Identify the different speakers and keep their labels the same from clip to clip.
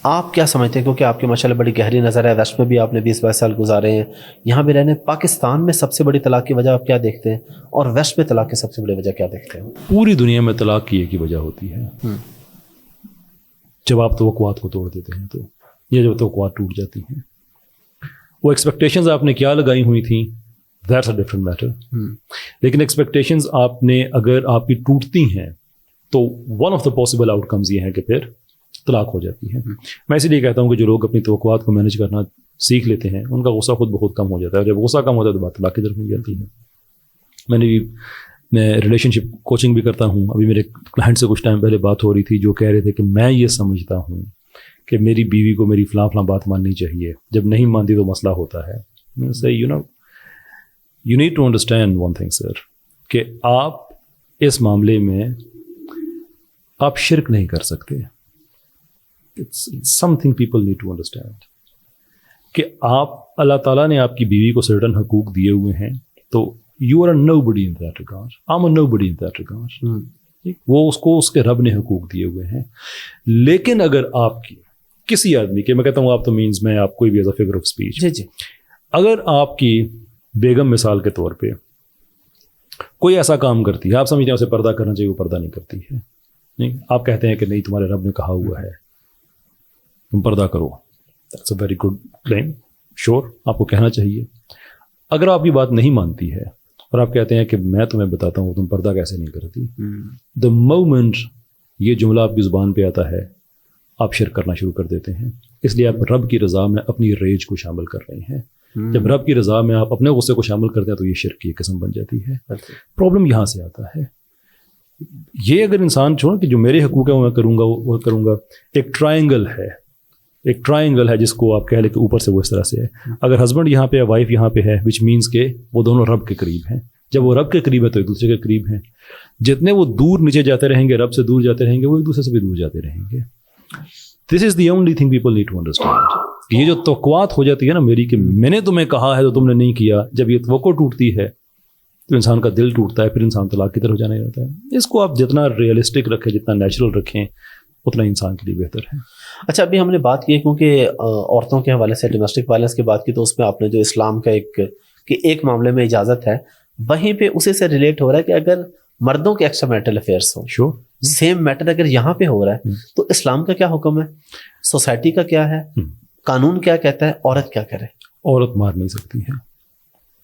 Speaker 1: آپ کیا سمجھتے ہیں، کیونکہ آپ کی ماشاءاللہ بڑی گہری نظر ہے، ویسٹ میں بھی آپ نے 20-22 سال گزارے ہیں، یہاں بھی رہنے، پاکستان میں سب سے بڑی طلاق کی وجہ آپ کیا دیکھتے ہیں، اور ویسٹ میں طلاق کی سب سے بڑی وجہ کیا دیکھتے ہیں؟
Speaker 2: پوری دنیا میں طلاق کی ایک ہی وجہ ہوتی ہے، جب آپ توقعات کو توڑ دیتے ہیں تو، یا جب توقعات ٹوٹ جاتی ہیں. وہ ایکسپیکٹیشنز آپ نے کیا لگائی ہوئی تھیں، دیٹس اے ڈفرنٹ میٹر. لیکن ایکسپیکٹیشنز آپ نے اگر آپ کی ٹوٹتی ہیں تو one of the possible out comes یہ ہے کہ پھر طلاق ہو جاتی ہے. میں اسی لیے کہتا ہوں کہ جو لوگ اپنی توقعات کو مینیج کرنا سیکھ لیتے ہیں ان کا غصہ خود بخود کم ہو جاتا ہے، اور جب غصہ کم ہوتا ہے تو بات طلاق کی طرف نہیں جاتی ہے. میں ریلیشن شپ کوچنگ بھی کرتا ہوں. ابھی میرے کلائنٹ سے کچھ ٹائم پہلے بات ہو رہی تھی جو کہہ رہے تھے کہ میں یہ سمجھتا ہوں کہ میری بیوی کو میری فلاں بات ماننی چاہیے، جب نہیں مانتی تو مسئلہ ہوتا ہے. You need to understand one thing sir, کہ آپ اس معاملے میں آپ شرک نہیں کر سکتے. Something people need to understand کہ آپ، اللہ تعالیٰ نے آپ کی بیوی کو سرٹن حقوق دیے ہوئے ہیں، تو you are a nobody in that regard, I am a nobody in that regard. وہ اس کو اس کے رب نے حقوق دیے ہوئے ہیں. لیکن اگر آپ کی کسی آدمی کے، میں کہتا ہوں آپ تو مینز میں آپ کوئی بھی as a figure of speech,
Speaker 1: جی
Speaker 2: اگر آپ کی بیگم مثال کے طور پہ کوئی ایسا کام کرتی ہے، آپ سمجھتے ہیں اسے پردہ کرنا چاہیے، وہ پردہ نہیں کرتی ہے، نہیں، آپ کہتے ہیں کہ نہیں تمہارے رب نے کہا ہوا ہے تم پردہ کرو، دیٹس اے ویری گڈ کلیم، شور آپ کو کہنا چاہیے. اگر آپ کی بات نہیں مانتی ہے اور آپ کہتے ہیں کہ میں تمہیں بتاتا ہوں تم پردہ کیسے نہیں کرتی، دا مومنٹ یہ جملہ آپ کی زبان پہ آتا ہے آپ شرک کرنا شروع کر دیتے ہیں. اس لیے آپ رب کی رضا میں اپنی ریج کو شامل کر رہے ہیں. جب رب کی رضا میں آپ اپنے غصے کو شامل کرتے ہیں تو یہ شرک کی قسم بن جاتی ہے. پرابلم یہاں سے آتا ہے. یہ اگر انسان چھوڑ کہ جو میرے حقوق ہیں وہ میں کروں گا، ایک ٹرائنگل ہے جس کو آپ کہہ لیں کہ اوپر سے وہ اس طرح سے ہے. اگر ہسبینڈ یہاں پہ ہے، وائف یہاں پہ ہے، وچ مینس کہ وہ دونوں رب کے قریب ہیں. جب وہ رب کے قریب ہے تو ایک دوسرے کے قریب ہیں. جتنے وہ دور نیچے جاتے رہیں گے، رب سے دور جاتے رہیں گے، وہ ایک دوسرے سے بھی دور جاتے رہیں گے. This is the only thing people need to understand. یہ جو توقعات ہو جاتی ہے نا میری کہ میں نے تمہیں کہا ہے تو تم نے نہیں کیا، جب یہ توقع ٹوٹتی ہے تو انسان کا دل ٹوٹتا ہے، پھر انسان طلاق کی طرف جانے لگتا ہے. اس کو آپ جتنا ریئلسٹک رکھیں، جتنا نیچرل رکھیں، اتنا انسان کے لیے بہتر ہے.
Speaker 1: اچھا، ابھی ہم نے بات کی کیونکہ عورتوں کے حوالے سے ڈومیسٹک وائلنس کی بات کی، تو اس میں آپ نے جو اسلام کا ایک معاملے میں اجازت ہے، وہیں پہ اسی سے ریلیٹ ہو رہا ہے کہ اگر مردوں کے ایکسٹرا میرٹل افیئرس ہوں،
Speaker 2: شور
Speaker 1: سیم میٹر اگر یہاں پہ ہو رہا ہے تو اسلام کا کیا حکم ہے، سوسائٹی کا کیا ہے، قانون کیا کہتا ہے، عورت کیا کرے؟
Speaker 2: عورت مار نہیں سکتی ہے،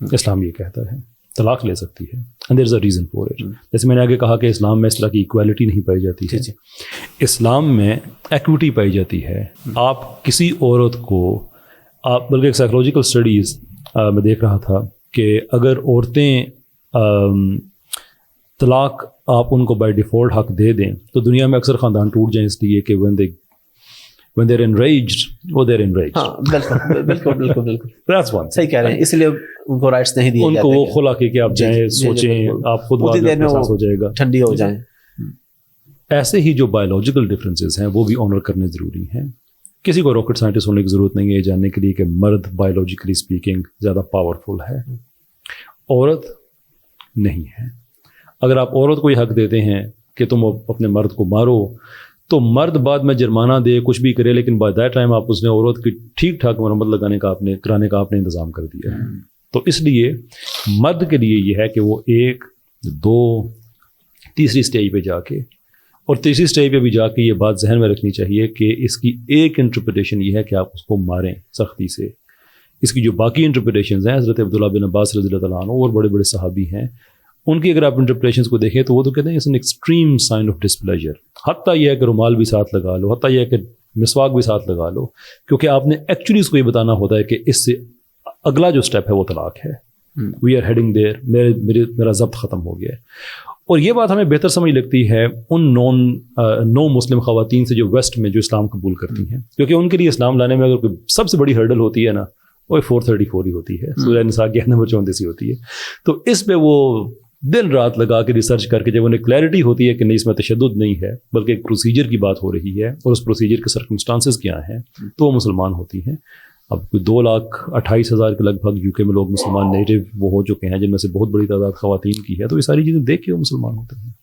Speaker 2: اسلام یہ کہتا ہے. طلاق لے سکتی ہے، and there is a reason for it. جیسے میں نے آگے کہا کہ اسلام میں اس طرح کی ایکویلٹی نہیں پائی جاتی ہے. اسلام میں ایکوٹی پائی جاتی ہے. آپ کسی عورت کو، آپ بلکہ ایک سائیکولوجیکل اسٹڈیز میں دیکھ رہا تھا کہ اگر عورتیں طلاق آپ ان کو بائی ڈیفالٹ حق دے دیں تو دنیا میں اکثر خاندان ٹوٹ جائیں، اس لیے کہ when they're enraged, they're enraged.
Speaker 1: ہاں، بالکل
Speaker 2: That's one.
Speaker 1: صحیح کہہ رہے ہیں. اس لیے ان کو رائٹس نہیں دیے جاتے،
Speaker 2: ان کو وہ خلا کہ آپ جائیں، سوچیں، آپ خود احساس ہو جائے گا،
Speaker 1: ٹھنڈی ہو جائیں.
Speaker 2: ایسے ہی جو بایولوجیکل ڈفرینسز ہیں وہ بھی آنر کرنے ضروری ہیں. کسی کو راکٹ سائنٹسٹ ہونے کی ضرورت نہیں ہے یہ جاننے کے لیے کہ مرد بایولوجیکلی اسپیکنگ زیادہ پاورفل ہے، عورت نہیں ہے. اگر آپ عورت کو یہ حق دیتے ہیں کہ تم اپنے مرد کو مارو تو مرد بعد میں جرمانہ دے، کچھ بھی کرے، لیکن بائی دیٹ ٹائم آپ اس نے عورت کی ٹھیک ٹھاک مرمت کرانے کا آپ نے انتظام کر دیا ہے. تو اس لیے مرد کے لیے یہ ہے کہ وہ 1 2 تیسری سٹیج پہ جا کے، اور تیسری سٹیج پہ بھی جا کے یہ بات ذہن میں رکھنی چاہیے کہ اس کی ایک انٹرپریٹیشن یہ ہے کہ آپ اس کو ماریں سختی سے. اس کی جو باقی انٹرپریٹیشنز ہیں، حضرت عبداللہ بن عباس رضی اللہ عنہ اور بڑے بڑے صحابی ہیں، ان کی اگر آپ انٹرپریشنز کو دیکھیں تو وہ تو کہتے ہیں it's an extreme sign of displeasure. حتیٰ یہ ہے کہ رومال بھی ساتھ لگا لو، حتیٰ یہ ہے کہ مسواک بھی ساتھ لگا لو، کیونکہ آپ نے ایکچولی اس کو یہ بتانا ہوتا ہے کہ اس سے اگلا جو سٹیپ ہے وہ طلاق ہے. وی آر ہیڈنگ دیر، میرا ضبط ختم ہو گیا ہے. اور یہ بات ہمیں بہتر سمجھ لگتی ہے ان نو مسلم خواتین سے جو ویسٹ میں جو اسلام قبول کرتی ہیں، کیونکہ ان کے لیے اسلام لانے میں اگر کوئی سب سے بڑی ہرڈل ہوتی ہے نا، وہ 434 ہی ہوتی ہے، سورہ نساء کی نمبر 34 ہی ہوتی ہے. تو اس پہ وہ دن رات لگا کے ریسرچ کر کے جب انہیں کلیئرٹی ہوتی ہے کہ نہیں اس میں تشدد نہیں ہے بلکہ ایک پروسیجر کی بات ہو رہی ہے اور اس پروسیجر کے سرکمسٹانسز کیا ہیں، تو وہ مسلمان ہوتی ہیں. اب کوئی 2,28,000 کے لگ بھگ یو کے میں لوگ مسلمان نیٹو وہ ہو چکے ہیں، جن میں سے بہت بڑی تعداد خواتین کی ہے. تو یہ ساری چیزیں دیکھ کے وہ مسلمان ہوتے ہیں.